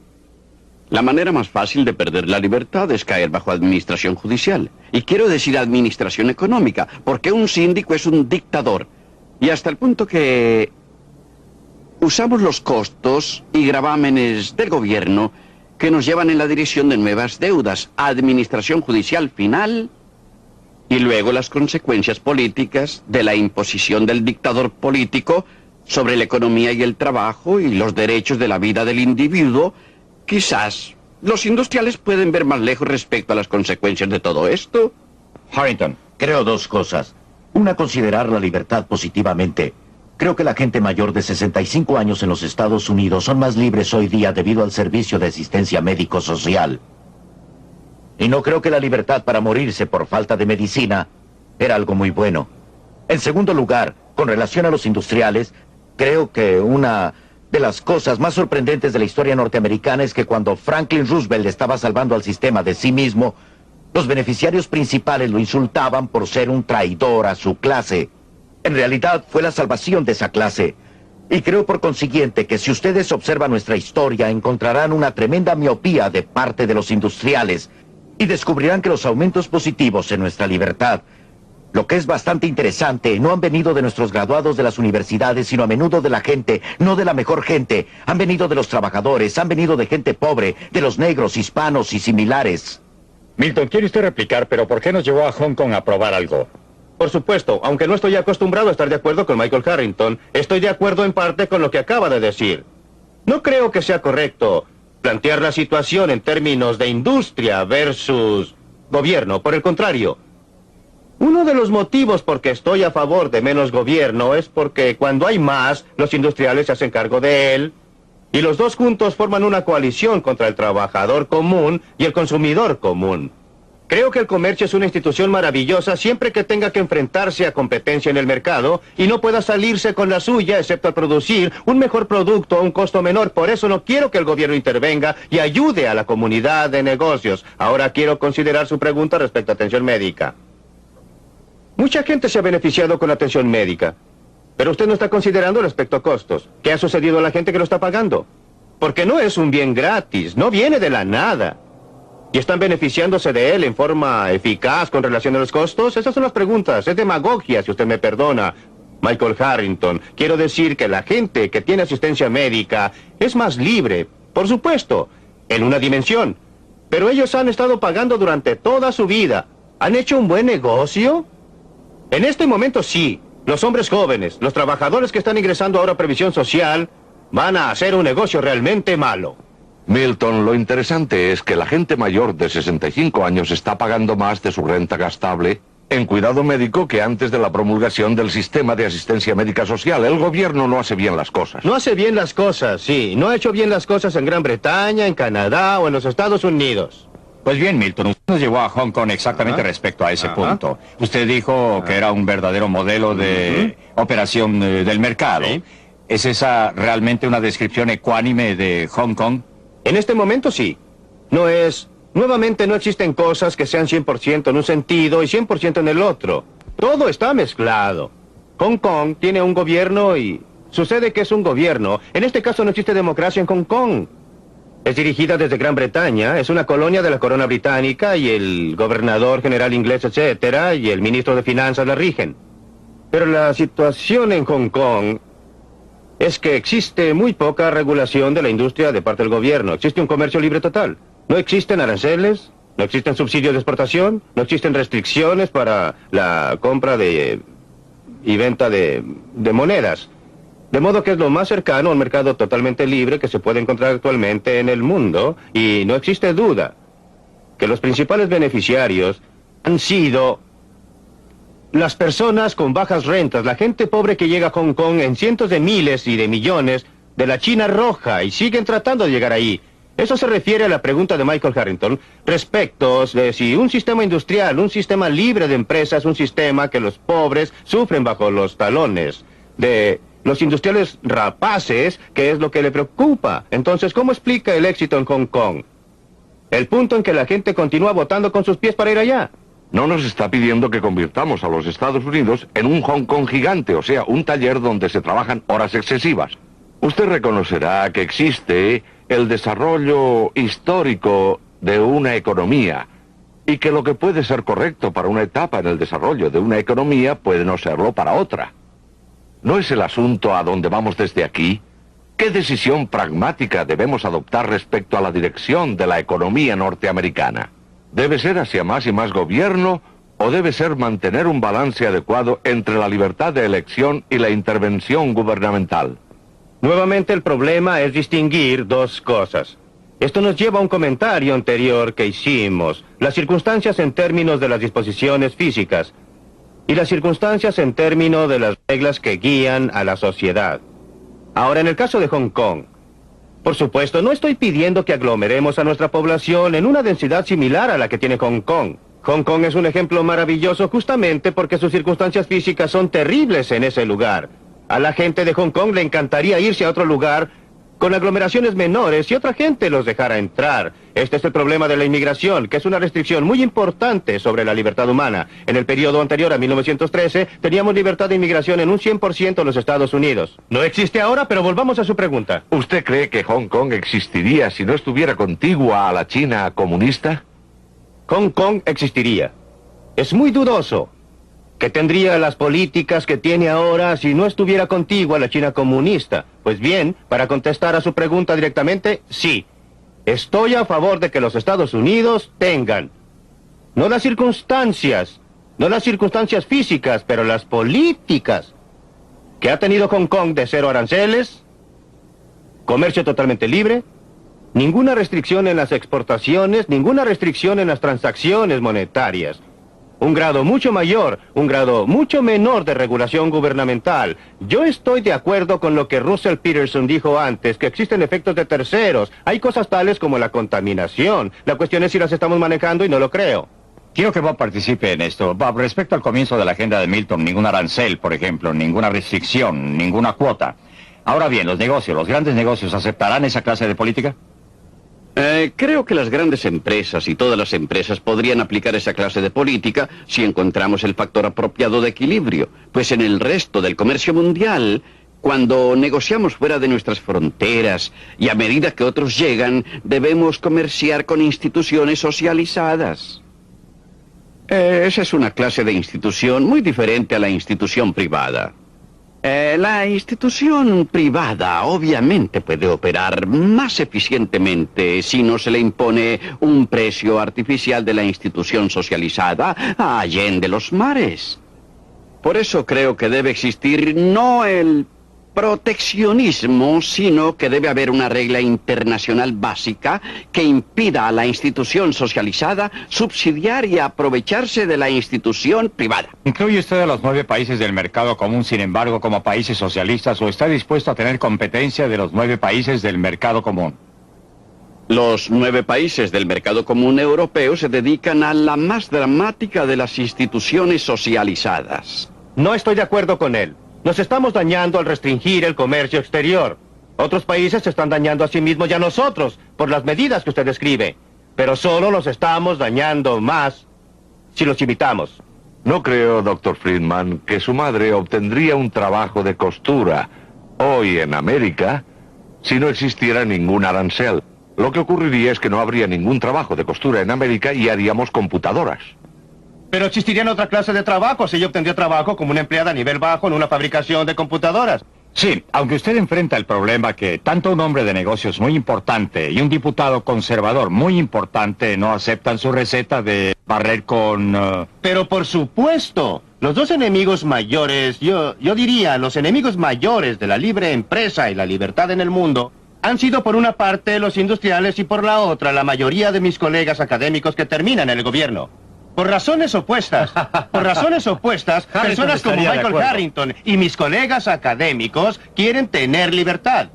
La manera más fácil de perder la libertad es caer bajo administración judicial. Y quiero decir administración económica, porque un síndico es un dictador. Y hasta el punto que usamos los costos y gravámenes del gobierno que nos llevan en la dirección de nuevas deudas, administración judicial final y luego las consecuencias políticas de la imposición del dictador político sobre la economía y el trabajo y los derechos de la vida del individuo. Quizás los industriales pueden ver más lejos respecto a las consecuencias de todo esto. Harrington, creo dos cosas. Una, considerar la libertad positivamente. Creo que la gente mayor de 65 años en los Estados Unidos son más libres hoy día debido al servicio de asistencia médico-social. Y no creo que la libertad para morirse por falta de medicina era algo muy bueno. En segundo lugar, con relación a los industriales, creo que una de las cosas más sorprendentes de la historia norteamericana es que cuando Franklin Roosevelt estaba salvando al sistema de sí mismo, los beneficiarios principales lo insultaban por ser un traidor a su clase. En realidad fue la salvación de esa clase. Y creo por consiguiente que si ustedes observan nuestra historia encontrarán una tremenda miopía de parte de los industriales y descubrirán que los aumentos positivos en nuestra libertad, lo que es bastante interesante, no han venido de nuestros graduados de las universidades, sino a menudo de la gente, no de la mejor gente. Han venido de los trabajadores, han venido de gente pobre, de los negros, hispanos y similares. Milton, quiere usted replicar, pero ¿por qué nos llevó a Hong Kong a probar algo? Por supuesto, aunque no estoy acostumbrado a estar de acuerdo con Michael Harrington, estoy de acuerdo en parte con lo que acaba de decir. No creo que sea correcto plantear la situación en términos de industria versus gobierno. Por el contrario, uno de los motivos por que estoy a favor de menos gobierno es porque cuando hay más, los industriales se hacen cargo de él, y los dos juntos forman una coalición contra el trabajador común y el consumidor común. Creo que el comercio es una institución maravillosa siempre que tenga que enfrentarse a competencia en el mercado y no pueda salirse con la suya excepto al producir un mejor producto a un costo menor. Por eso no quiero que el gobierno intervenga y ayude a la comunidad de negocios. Ahora quiero considerar su pregunta respecto a atención médica. Mucha gente se ha beneficiado con la atención médica, pero usted no está considerando respecto a costos. ¿Qué ha sucedido a la gente que lo está pagando? Porque no es un bien gratis, no viene de la nada. ¿Y están beneficiándose de él en forma eficaz con relación a los costos? Esas son las preguntas. Es demagogia, si usted me perdona, Michael Harrington. Quiero decir que la gente que tiene asistencia médica es más libre, por supuesto, en una dimensión. Pero ellos han estado pagando durante toda su vida. ¿Han hecho un buen negocio? En este momento sí. Los hombres jóvenes, los trabajadores que están ingresando ahora a previsión social, van a hacer un negocio realmente malo. Milton, lo interesante es que la gente mayor de 65 años está pagando más de su renta gastable en cuidado médico que antes de la promulgación del sistema de asistencia médica social. El gobierno no hace bien las cosas. No hace bien las cosas, sí. No ha hecho bien las cosas en Gran Bretaña, en Canadá o en los Estados Unidos. Pues bien, Milton, usted nos llevó a Hong Kong exactamente respecto a ese punto. Usted dijo que era un verdadero modelo de operación del mercado. Sí. ¿Es esa realmente una descripción ecuánime de Hong Kong? En este momento sí. Nuevamente no existen cosas que sean 100% en un sentido y 100% en el otro. Todo está mezclado. Hong Kong tiene un gobierno y sucede que es un gobierno. En este caso no existe democracia en Hong Kong. Es dirigida desde Gran Bretaña, es una colonia de la corona británica y el gobernador general inglés, etcétera, y el ministro de finanzas la rigen. Pero la situación en Hong Kong es que existe muy poca regulación de la industria de parte del gobierno. Existe un comercio libre total. No existen aranceles, no existen subsidios de exportación, no existen restricciones para la compra y venta de monedas. De modo que es lo más cercano a un mercado totalmente libre que se puede encontrar actualmente en el mundo, y no existe duda que los principales beneficiarios han sido las personas con bajas rentas, la gente pobre que llega a Hong Kong en cientos de miles y de millones de la China roja y siguen tratando de llegar ahí. Eso se refiere a la pregunta de Michael Harrington respecto de si un sistema industrial, un sistema libre de empresas, un sistema que los pobres sufren bajo los talones de los industriales rapaces, que es lo que le preocupa. Entonces, ¿cómo explica el éxito en Hong Kong? El punto en que la gente continúa votando con sus pies para ir allá. No nos está pidiendo que convirtamos a los Estados Unidos en un Hong Kong gigante, o sea, un taller donde se trabajan horas excesivas. Usted reconocerá que existe el desarrollo histórico de una economía y que lo que puede ser correcto para una etapa en el desarrollo de una economía puede no serlo para otra. ¿No es el asunto a dónde vamos desde aquí? ¿Qué decisión pragmática debemos adoptar respecto a la dirección de la economía norteamericana? ¿Debe ser hacia más y más gobierno o debe ser mantener un balance adecuado entre la libertad de elección y la intervención gubernamental? Nuevamente el problema es distinguir dos cosas. Esto nos lleva a un comentario anterior que hicimos. Las circunstancias en términos de las disposiciones físicas y las circunstancias en términos de las reglas que guían a la sociedad. Ahora, en el caso de Hong Kong, por supuesto, no estoy pidiendo que aglomeremos a nuestra población en una densidad similar a la que tiene Hong Kong. Hong Kong es un ejemplo maravilloso justamente porque sus circunstancias físicas son terribles en ese lugar. A la gente de Hong Kong le encantaría irse a otro lugar con aglomeraciones menores si otra gente los dejara entrar. Este es el problema de la inmigración, que es una restricción muy importante sobre la libertad humana. En el periodo anterior a 1913, teníamos libertad de inmigración en un 100% en los Estados Unidos. No existe ahora, pero volvamos a su pregunta. ¿Usted cree que Hong Kong existiría si no estuviera contigua a la China comunista? Hong Kong existiría. Es muy dudoso que tendría las políticas que tiene ahora si no estuviera contigua a la China comunista. Pues bien, para contestar a su pregunta directamente, sí. Estoy a favor de que los Estados Unidos tengan, no las circunstancias físicas, pero las políticas que ha tenido Hong Kong de cero aranceles, comercio totalmente libre, ninguna restricción en las exportaciones, ninguna restricción en las transacciones monetarias. Un grado mucho mayor, un grado mucho menor de regulación gubernamental. Yo estoy de acuerdo con lo que Russell Peterson dijo antes, que existen efectos de terceros. Hay cosas tales como la contaminación. La cuestión es si las estamos manejando y no lo creo. Quiero que Bob participe en esto. Bob, respecto al comienzo de la agenda de Milton, ningún arancel, por ejemplo, ninguna restricción, ninguna cuota. Ahora bien, los negocios, los grandes negocios, ¿aceptarán esa clase de política? Creo que las grandes empresas y todas las empresas podrían aplicar esa clase de política si encontramos el factor apropiado de equilibrio. Pues en el resto del comercio mundial, Cuando negociamos fuera de nuestras fronteras y a medida que otros llegan, debemos comerciar con instituciones socializadas. Esa es una clase de institución muy diferente a la institución privada. La institución privada obviamente puede operar más eficientemente si no se le impone un precio artificial de la institución socializada allende los mares. Por eso creo que debe existir no el proteccionismo, sino que debe haber una regla internacional básica que impida a la institución socializada subsidiar y aprovecharse de la institución privada. ¿Incluye usted a los 9 países del mercado común, sin embargo, como países socialistas, o está dispuesto a tener competencia de los 9 países del mercado común? Los 9 países del mercado común europeo se dedican a la más dramática de las instituciones socializadas. No estoy de acuerdo con él. Nos estamos dañando al restringir el comercio exterior. Otros países se están dañando a sí mismos y a nosotros por las medidas que usted describe. Pero solo nos estamos dañando más si los imitamos. No creo, Dr. Friedman, que su madre obtendría un trabajo de costura hoy en América si no existiera ningún arancel. Lo que ocurriría es que no habría ningún trabajo de costura en América y haríamos computadoras. Pero existirían otra clase de trabajo si ella obtendría trabajo como una empleada a nivel bajo en una fabricación de computadoras. Sí, aunque usted enfrenta el problema que tanto un hombre de negocios muy importante y un diputado conservador muy importante no aceptan su receta de barrer con... Pero por supuesto, los dos enemigos mayores, yo diría, los enemigos mayores de la libre empresa y la libertad en el mundo, han sido por una parte los industriales y por la otra la mayoría de mis colegas académicos que terminan en el gobierno. Por razones opuestas, personas como Michael Harrington y mis colegas académicos quieren tener libertad.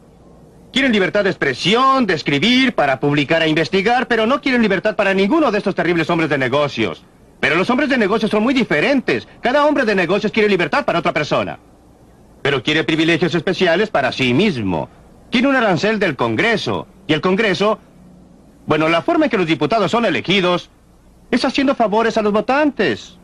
Quieren libertad de expresión, de escribir, para publicar e investigar, pero no quieren libertad para ninguno de estos terribles hombres de negocios. Pero los hombres de negocios son muy diferentes. Cada hombre de negocios quiere libertad para otra persona. Pero quiere privilegios especiales para sí mismo. Quiere un arancel del Congreso. Y el Congreso, bueno, la forma en que los diputados son elegidos es haciendo favores a los votantes.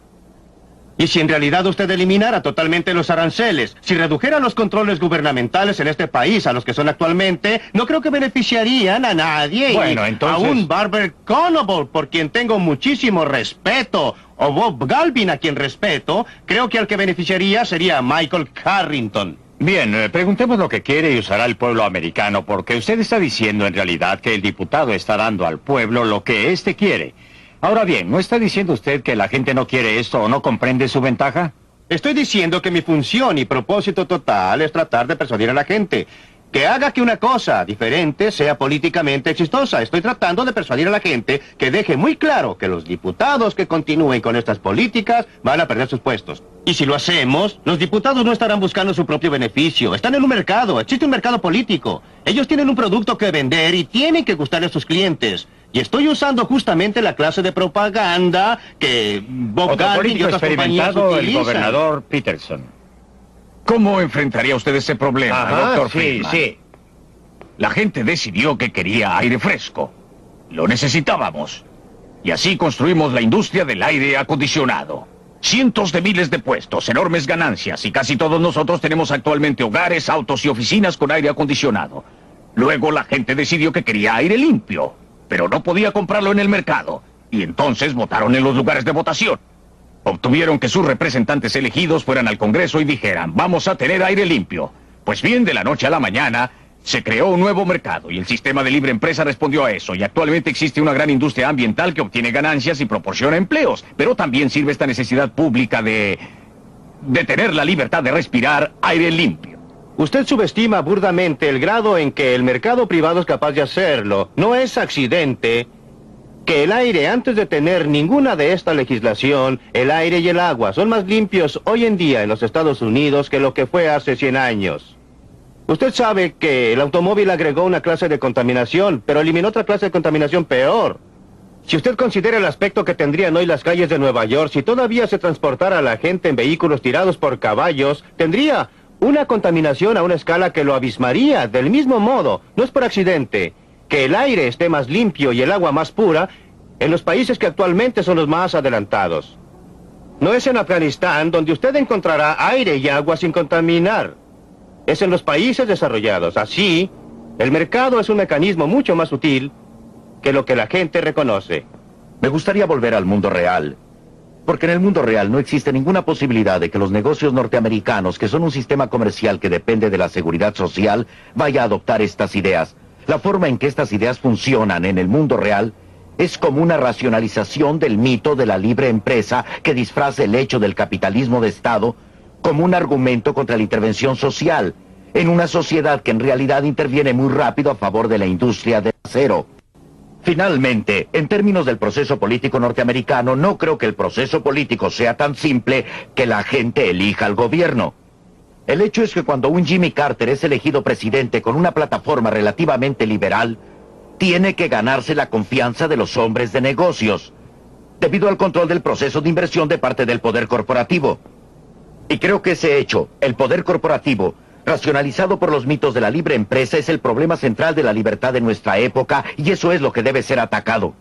Y si en realidad usted eliminara totalmente los aranceles, si redujera los controles gubernamentales en este país a los que son actualmente, no creo que beneficiarían a nadie. Bueno, entonces... A un Barber Conable, por quien tengo muchísimo respeto, o Bob Galvin, a quien respeto, creo que al que beneficiaría sería Michael Harrington. Bien, preguntemos lo que quiere y usará el pueblo americano, porque usted está diciendo en realidad que el diputado está dando al pueblo lo que éste quiere. Ahora bien, ¿no está diciendo usted que la gente no quiere esto o no comprende su ventaja? Estoy diciendo que mi función y propósito total es tratar de persuadir a la gente que haga que una cosa diferente sea políticamente exitosa. Estoy tratando de persuadir a la gente que deje muy claro que los diputados que continúen con estas políticas van a perder sus puestos. Y si lo hacemos, los diputados no estarán buscando su propio beneficio. Están en un mercado, existe un mercado político. Ellos tienen un producto que vender y tienen que gustarle a sus clientes. Y estoy usando justamente la clase de propaganda que Bob Galvin y otras compañías utilizan. El gobernador Peterson. ¿Cómo enfrentaría usted ese problema, doctor Friedman? Sí. La gente decidió que quería aire fresco. Lo necesitábamos. Y así construimos la industria del aire acondicionado. Cientos de miles de puestos, enormes ganancias, y casi todos nosotros tenemos actualmente hogares, autos y oficinas con aire acondicionado. Luego la gente decidió que quería aire limpio, pero no podía comprarlo en el mercado. Y entonces votaron en los lugares de votación. Obtuvieron que sus representantes elegidos fueran al Congreso y dijeran, vamos a tener aire limpio. Pues bien, de la noche a la mañana, se creó un nuevo mercado y el sistema de libre empresa respondió a eso. Y actualmente existe una gran industria ambiental que obtiene ganancias y proporciona empleos. Pero también sirve esta necesidad pública de tener la libertad de respirar aire limpio. Usted subestima burdamente el grado en que el mercado privado es capaz de hacerlo. No es accidente que el aire, antes de tener ninguna de esta legislación, el aire y el agua son más limpios hoy en día en los Estados Unidos que lo que fue hace 100 años. Usted sabe que el automóvil agregó una clase de contaminación, pero eliminó otra clase de contaminación peor. Si usted considera el aspecto que tendrían hoy las calles de Nueva York, si todavía se transportara a la gente en vehículos tirados por caballos, tendría una contaminación a una escala que lo abismaría. Del mismo modo, no es por accidente que el aire esté más limpio y el agua más pura en los países que actualmente son los más adelantados. No es en Afganistán donde usted encontrará aire y agua sin contaminar. es en los países desarrollados. Así, el mercado es un mecanismo mucho más sutil que lo que la gente reconoce. Me gustaría volver al mundo real, porque en el mundo real no existe ninguna posibilidad de que los negocios norteamericanos, que son un sistema comercial que depende de la seguridad social, vaya a adoptar estas ideas. La forma en que estas ideas funcionan en el mundo real es como una racionalización del mito de la libre empresa que disfraza el hecho del capitalismo de Estado como un argumento contra la intervención social, en una sociedad que en realidad interviene muy rápido a favor de la industria del acero. Finalmente, en términos del proceso político norteamericano, no creo que el proceso político sea tan simple que la gente elija al gobierno. El hecho es que cuando un Jimmy Carter es elegido presidente con una plataforma relativamente liberal, tiene que ganarse la confianza de los hombres de negocios, debido al control del proceso de inversión de parte del poder corporativo. Y creo que ese hecho, el poder corporativo, racionalizado por los mitos de la libre empresa, es el problema central de la libertad de nuestra época, y eso es lo que debe ser atacado.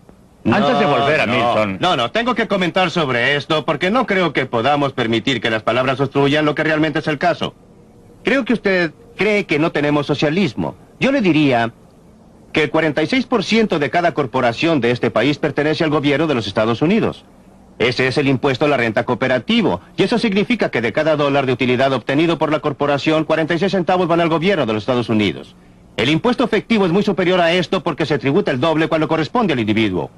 Antes de volver a Milton... No, tengo que comentar sobre esto, porque no creo que podamos permitir que las palabras obstruyan lo que realmente es el caso. Creo que usted cree que no tenemos socialismo. Yo le diría que el 46% de cada corporación de este país pertenece al gobierno de los Estados Unidos. Ese es el impuesto a la renta cooperativo, y eso significa que de cada dólar de utilidad obtenido por la corporación, 46 centavos van al gobierno de los Estados Unidos. El impuesto efectivo es muy superior a esto porque se tributa el doble cuando corresponde al individuo.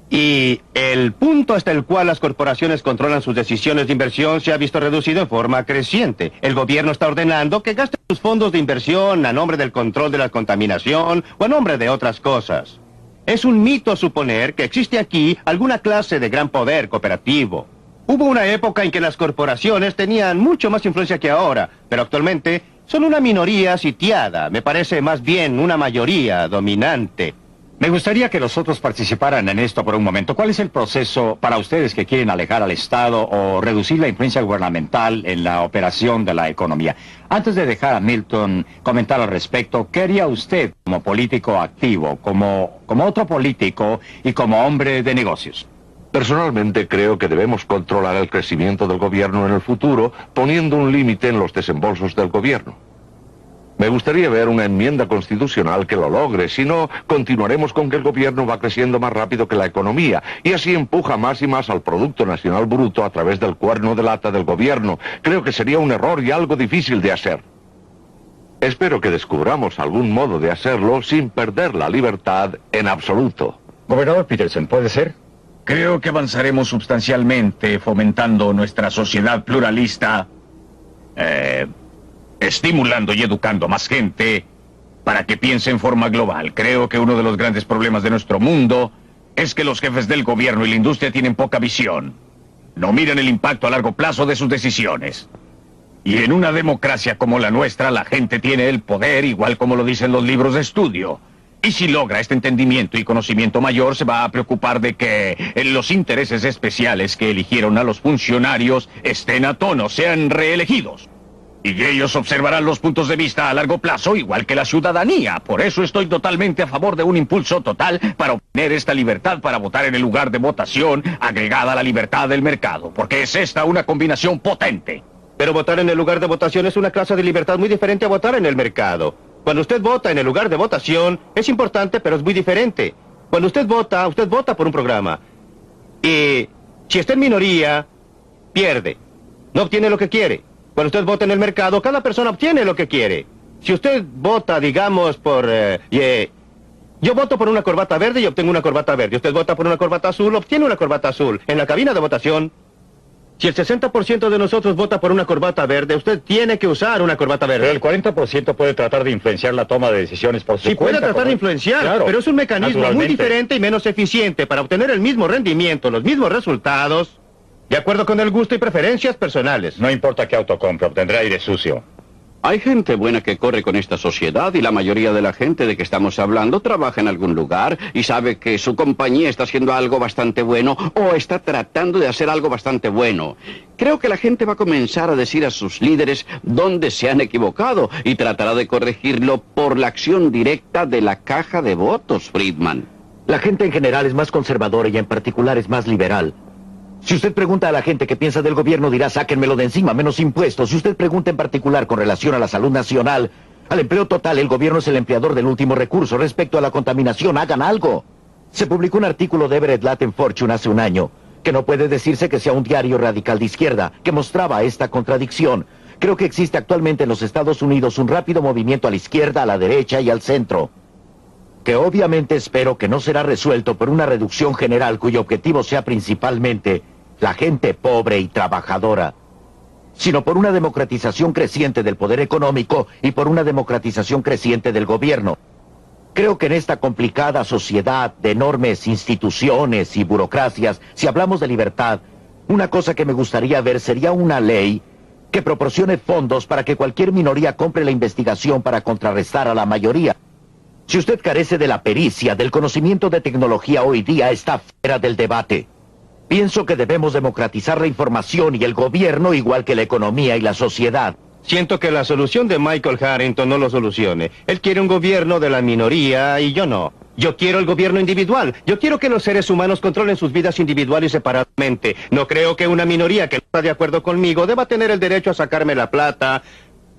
Y el punto hasta el cual las corporaciones controlan sus decisiones de inversión se ha visto reducido en forma creciente. El gobierno está ordenando que gasten sus fondos de inversión a nombre del control de la contaminación o a nombre de otras cosas. Es un mito suponer que existe aquí alguna clase de gran poder cooperativo. Hubo una época en que las corporaciones tenían mucho más influencia que ahora, pero actualmente son una minoría sitiada, me parece más bien una mayoría dominante. Me gustaría que los otros participaran en esto por un momento. ¿Cuál es el proceso para ustedes que quieren alejar al Estado o reducir la influencia gubernamental en la operación de la economía? Antes de dejar a Milton comentar al respecto, ¿qué haría usted como político activo, como otro político y como hombre de negocios? Personalmente creo que debemos controlar el crecimiento del gobierno en el futuro, poniendo un límite en los desembolsos del gobierno. Me gustaría ver una enmienda constitucional que lo logre, si no, continuaremos con que el gobierno va creciendo más rápido que la economía, y así empuja más y más al Producto Nacional Bruto a través del cuerno de lata del gobierno. Creo que sería un error y algo difícil de hacer. Espero que descubramos algún modo de hacerlo sin perder la libertad en absoluto. Gobernador Peterson, ¿puede ser? Creo que avanzaremos sustancialmente fomentando nuestra sociedad pluralista, estimulando y educando a más gente para que piense en forma global. Creo que uno de los grandes problemas de nuestro mundo es que los jefes del gobierno y la industria tienen poca visión. No miran el impacto a largo plazo de sus decisiones. Y en una democracia como la nuestra, la gente tiene el poder, igual como lo dicen los libros de estudio. Y si logra este entendimiento y conocimiento mayor, se va a preocupar de que los intereses especiales que eligieron a los funcionarios estén a tono, sean reelegidos. Y ellos observarán los puntos de vista a largo plazo, igual que la ciudadanía. Por eso estoy totalmente a favor de un impulso total para obtener esta libertad para votar en el lugar de votación, agregada a la libertad del mercado, porque es esta una combinación potente. Pero votar en el lugar de votación es una clase de libertad muy diferente a votar en el mercado. Cuando usted vota en el lugar de votación, es importante, pero es muy diferente. Cuando usted vota por un programa. Y si está en minoría, pierde. No obtiene lo que quiere. Cuando usted vota en el mercado, cada persona obtiene lo que quiere. Si usted vota, digamos, por... yo voto por una corbata verde y obtengo una corbata verde. Usted vota por una corbata azul, obtiene una corbata azul. En la cabina de votación, si el 60% de nosotros vota por una corbata verde, usted tiene que usar una corbata verde. Pero el 40% puede tratar de influenciar la toma de decisiones por su cuenta. Sí, puede tratar de influenciar, claro, pero es un mecanismo muy diferente y menos eficiente para obtener el mismo rendimiento, los mismos resultados, de acuerdo con el gusto y preferencias personales. No importa qué auto compre, obtendrá aire sucio. Hay gente buena que corre con esta sociedad y la mayoría de la gente de que estamos hablando trabaja en algún lugar y sabe que su compañía está haciendo algo bastante bueno o está tratando de hacer algo bastante bueno. Creo que la gente va a comenzar a decir a sus líderes dónde se han equivocado y tratará de corregirlo por la acción directa de la caja de votos, Friedman. La gente en general es más conservadora y en particular es más liberal. Si usted pregunta a la gente qué piensa del gobierno, dirá, sáquenmelo de encima, menos impuestos. Si usted pregunta en particular con relación a la salud nacional, al empleo total, el gobierno es el empleador del último recurso. Respecto a la contaminación, hagan algo. Se publicó un artículo de Everett Latt en Fortune hace un año, que no puede decirse que sea un diario radical de izquierda, que mostraba esta contradicción. Creo que existe actualmente en los Estados Unidos un rápido movimiento a la izquierda, a la derecha y al centro, que obviamente espero que no será resuelto por una reducción general cuyo objetivo sea principalmente la gente pobre y trabajadora, sino por una democratización creciente del poder económico y por una democratización creciente del gobierno. Creo que en esta complicada sociedad de enormes instituciones y burocracias, si hablamos de libertad, una cosa que me gustaría ver sería una ley que proporcione fondos para que cualquier minoría compre la investigación para contrarrestar a la mayoría. Si usted carece de la pericia, del conocimiento de tecnología hoy día, está fuera del debate. Pienso que debemos democratizar la información y el gobierno, igual que la economía y la sociedad. Siento que la solución de Michael Harrington no lo solucione. Él quiere un gobierno de la minoría y yo no. Yo quiero el gobierno individual. Yo quiero que los seres humanos controlen sus vidas individuales y separadamente. No creo que una minoría que no está de acuerdo conmigo deba tener el derecho a sacarme la plata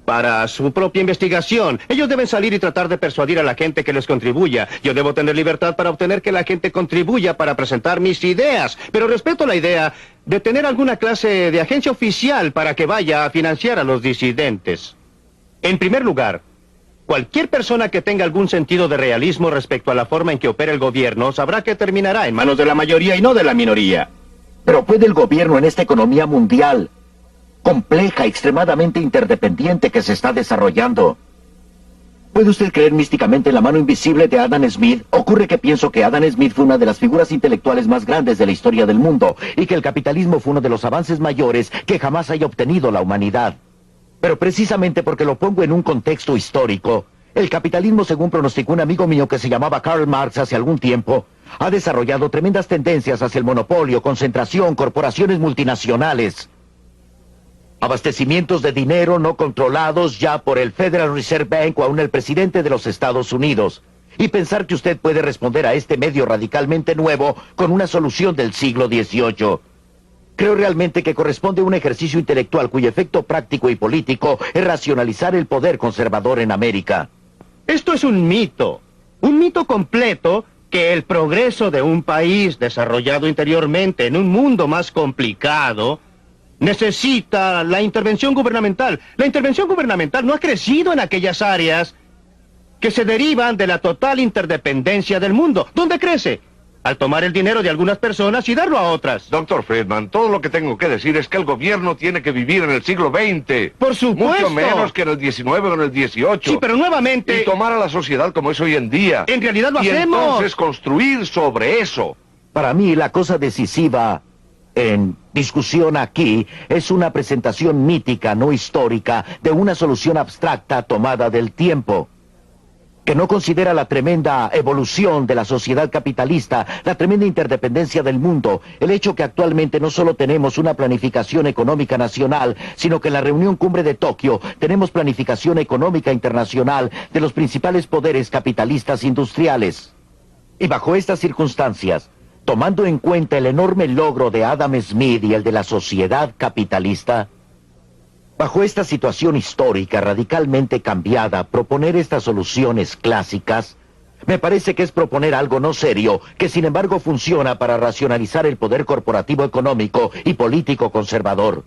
para su propia investigación. Ellos deben salir y tratar de persuadir a la gente que les contribuya. Yo debo tener libertad para obtener que la gente contribuya para presentar mis ideas. Pero respeto la idea de tener alguna clase de agencia oficial para que vaya a financiar a los disidentes. En primer lugar, cualquier persona que tenga algún sentido de realismo respecto a la forma en que opera el gobierno sabrá que terminará en manos de la mayoría y no de la minoría. Pero ¿puede el gobierno en esta economía mundial compleja, extremadamente interdependiente que se está desarrollando? ¿Puede usted creer místicamente en la mano invisible de Adam Smith? Ocurre que pienso que Adam Smith fue una de las figuras intelectuales más grandes de la historia del mundo y que el capitalismo fue uno de los avances mayores que jamás haya obtenido la humanidad. Pero precisamente porque lo pongo en un contexto histórico, el capitalismo, según pronosticó un amigo mío que se llamaba Karl Marx hace algún tiempo, ha desarrollado tremendas tendencias hacia el monopolio, concentración, corporaciones multinacionales, abastecimientos de dinero no controlados ya por el Federal Reserve Bank o aún el presidente de los Estados Unidos. Y pensar que usted puede responder a este medio radicalmente nuevo con una solución del siglo XVIII. Creo realmente que corresponde a un ejercicio intelectual cuyo efecto práctico y político es racionalizar el poder conservador en América. Esto es un mito completo que el progreso de un país desarrollado interiormente en un mundo más complicado necesita la intervención gubernamental. La intervención gubernamental no ha crecido en aquellas áreas que se derivan de la total interdependencia del mundo. ¿Dónde crece? Al tomar el dinero de algunas personas y darlo a otras. Doctor Friedman, todo lo que tengo que decir es que el gobierno tiene que vivir en el siglo XX. Por supuesto. Mucho menos que en el XIX o en el XVIII. Sí, pero nuevamente... Y tomar a la sociedad como es hoy en día. En realidad lo hacemos. Y entonces construir sobre eso. Para mí, la cosa decisiva en discusión aquí es una presentación mítica, no histórica, de una solución abstracta tomada del tiempo, que no considera la tremenda evolución de la sociedad capitalista, la tremenda interdependencia del mundo, el hecho que actualmente no solo tenemos una planificación económica nacional, sino que en la reunión cumbre de Tokio tenemos planificación económica internacional de los principales poderes capitalistas industriales. Y bajo estas circunstancias, tomando en cuenta el enorme logro de Adam Smith y el de la sociedad capitalista, bajo esta situación histórica radicalmente cambiada, proponer estas soluciones clásicas, me parece que es proponer algo no serio, que sin embargo funciona para racionalizar el poder corporativo económico y político conservador.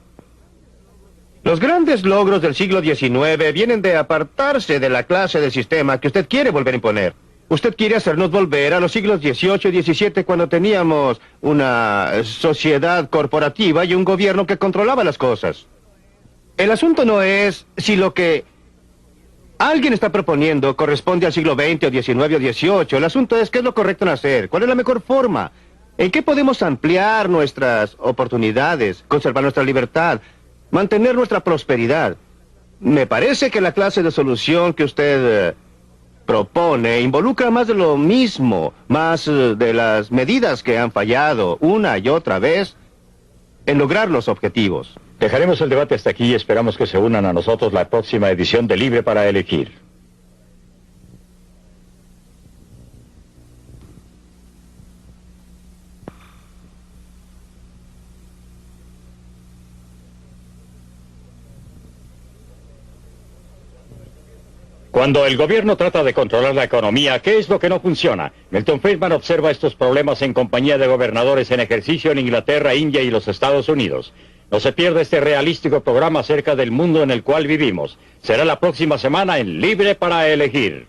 Los grandes logros del siglo XIX vienen de apartarse de la clase de sistema que usted quiere volver a imponer. Usted quiere hacernos volver a los siglos XVIII y XVII cuando teníamos una sociedad corporativa y un gobierno que controlaba las cosas. El asunto no es si lo que alguien está proponiendo corresponde al siglo XX o XIX o XVIII. El asunto es qué es lo correcto en hacer, cuál es la mejor forma, en qué podemos ampliar nuestras oportunidades, conservar nuestra libertad, mantener nuestra prosperidad. Me parece que la clase de solución que usted propone involucra más de lo mismo, más de las medidas que han fallado una y otra vez en lograr los objetivos. Dejaremos el debate hasta aquí y esperamos que se unan a nosotros la próxima edición de Libre para Elegir. Cuando el gobierno trata de controlar la economía, ¿qué es lo que no funciona? Milton Friedman observa estos problemas en compañía de gobernadores en ejercicio en Inglaterra, India y los Estados Unidos. No se pierda este realístico programa acerca del mundo en el cual vivimos. Será la próxima semana en Libre para Elegir.